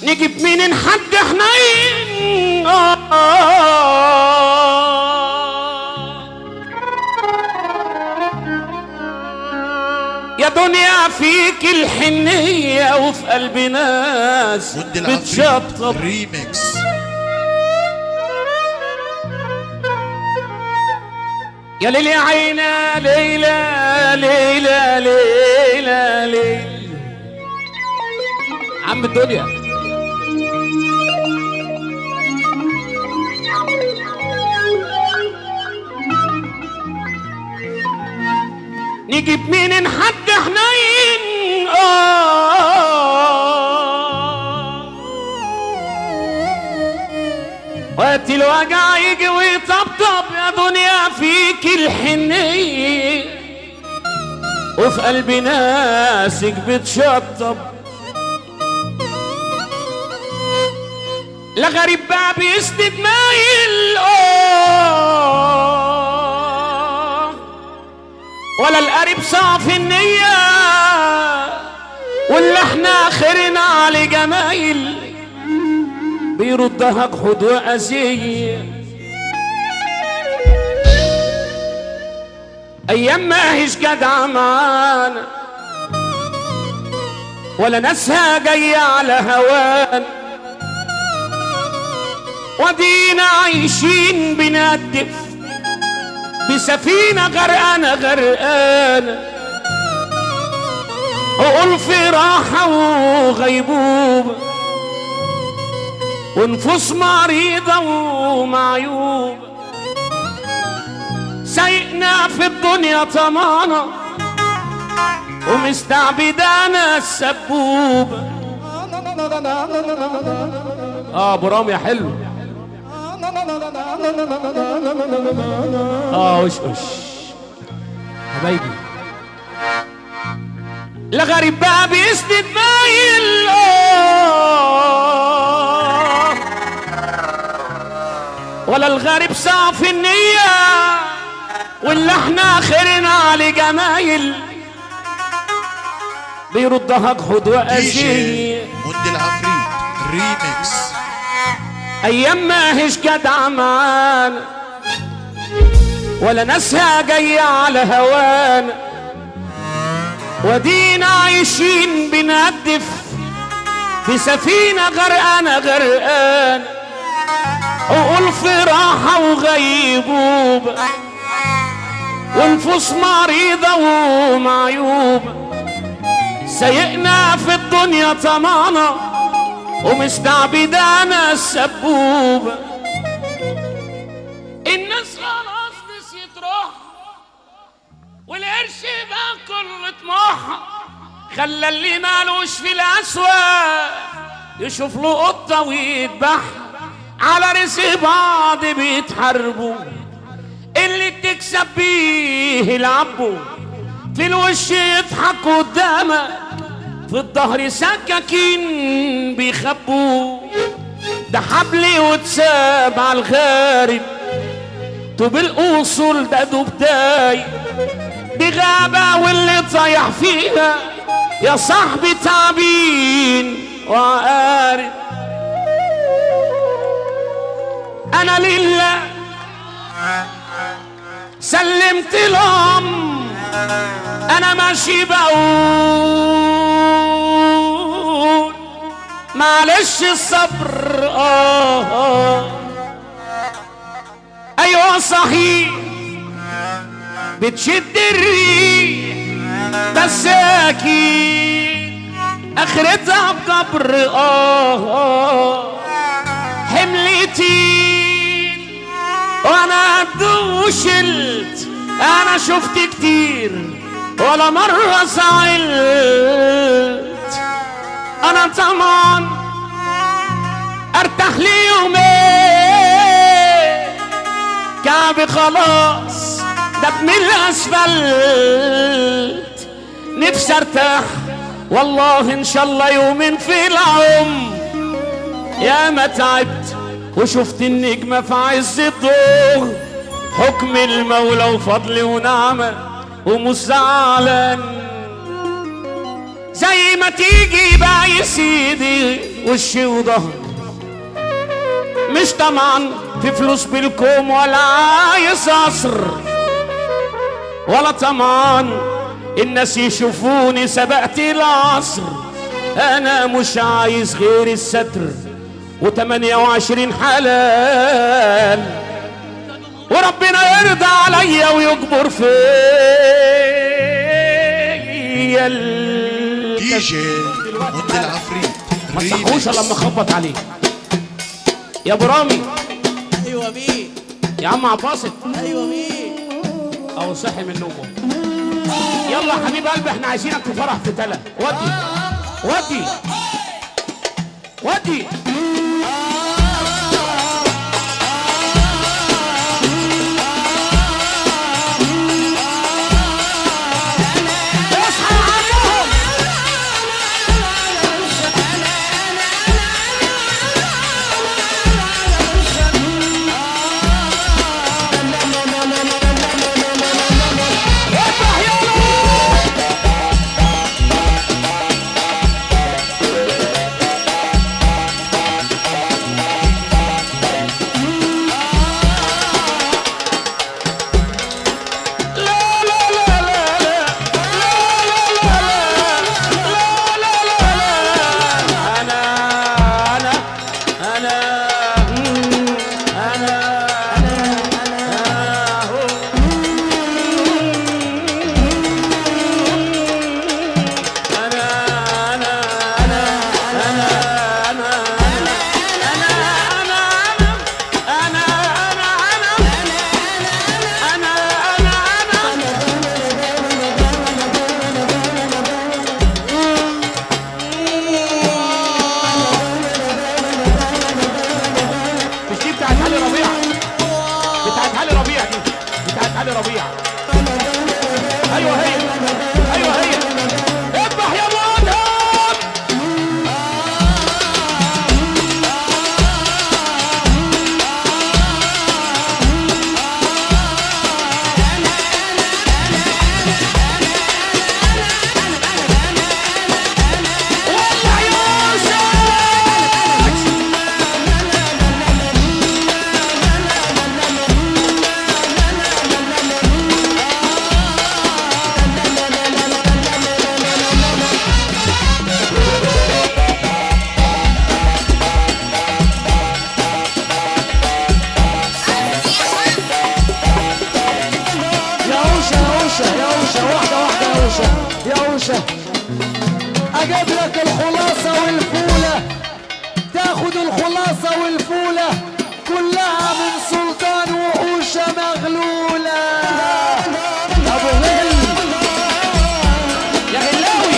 نجيب منين حد حنين يا دنيا فيك الحنية وفي قلب ناس بتشطب ريميكس. يا ليل يا عينا ليلى ليلى ليلى ليلى عم الدنيا نجيب منين حد حنين وقت الوجع يجي ويطبطب يا دنيا فيك الحنية وفي قلب ناسك بتشطب لا غريب بقى بيسند مايل ولا القريب صافي النية واللي احنا اخرنا على جمايل بيردها جحود وأذية أيام ما هيش جدعة معانا ولا ناسها جاية على هوان ودينا عايشين بنقدف بسفينة غرقانة غرقانة وقول في راحة وغيبوبة ونفوس مريضة ومعيوبة سايقنا في الدنيا طمانة ومستعبدانا السبوبة ابو رامي يا حلو وش حبايبي لا غريب بقى بيسند مايل ولا الغريب صافي النية واللي احنا اخرنا على جمايل بيردها جحود وأذية مند العفريت ريميكس. ايام ما هيش جدعة معانا ولا ناسها جاية على هوانا ودينا عايشين بنقدف بسفينة غرقانة غرقانة وقول في راحة وغيبوبة ونفوس مريضة ومعيوبة سايقنا في الدنيا طمانة ومستعبدانا السبوبة الناس خلاص نسيت روحها والقرش بقى كل طموحها خلى اللي مالوش في الأسواق يشوف له قطة ويذبحها على رزق بعض بيتحاربوا اللي تكسب بيه يلعبوا في الوش يضحك قدامك في الظهر سكاكين بيخبوا ده حبلي واتساب على الغارب طوب الأصول ده دبداي دي غابة واللي طايح فيها يا صاحبي تعبين وعارف أنا لله سلمت الأمر أنا ماشي بقول معلش الصبر أيوة صحيح بتشد الريح بس أكيد آخرتها بقبر حملتي وانا وشلت انا شفت كتير ولا مرة زعلت انا طبعا ارتاح لي يومين كعبي خلاص دب من الاسفلت نفسي ارتاح والله ان شاء الله يومين في العمر يا ما تعبت وشفت النجمة في عز الضوء حكم المولى وفضل ونعمة ومش زعلان زي ما ما تيجي بقى يا سيدي وشي وظهر، مش طمعان في فلوس بالكوم ولا عايز قصر، ولا طمعان الناس يشوفوني سبقت العصر. انا مش عايز غير الستر و28 حلال، وربنا يرضى عليا ويجبر فيا دي جي مند العفريت ما تصحوش لما اخبط عليه. يا ابو رامي. ايوه مين؟ يا عم عباسط. ايوه مين؟ او صحي من نومه. يلا يا حبيب قلبي احنا عايزينك في فرح في تلا. ودي ودي ودي. اجيب لك الخلاصة والفولة، تاخد الخلاصة والفولة كلها من سلطان وحوشة مغلولة. ابو غل يا غلاوي.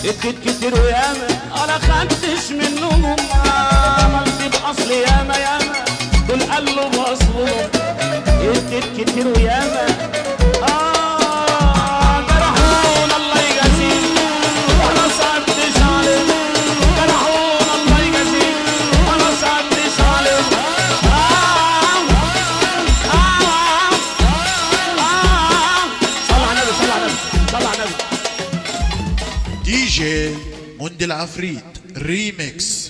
اديت كتير وياما انا خدتش منهم، عملت باصل ياما ياما دول قالوا بصلهم. اديت كتير وياما جرحونا الله يجازيهم وانا صعبتش عليهم، جرحونا الله يجازيهم وانا صعبتش عليهم. صل على النبي صل على النبي صل على النبي. دي جي مند العفريت ريميكس.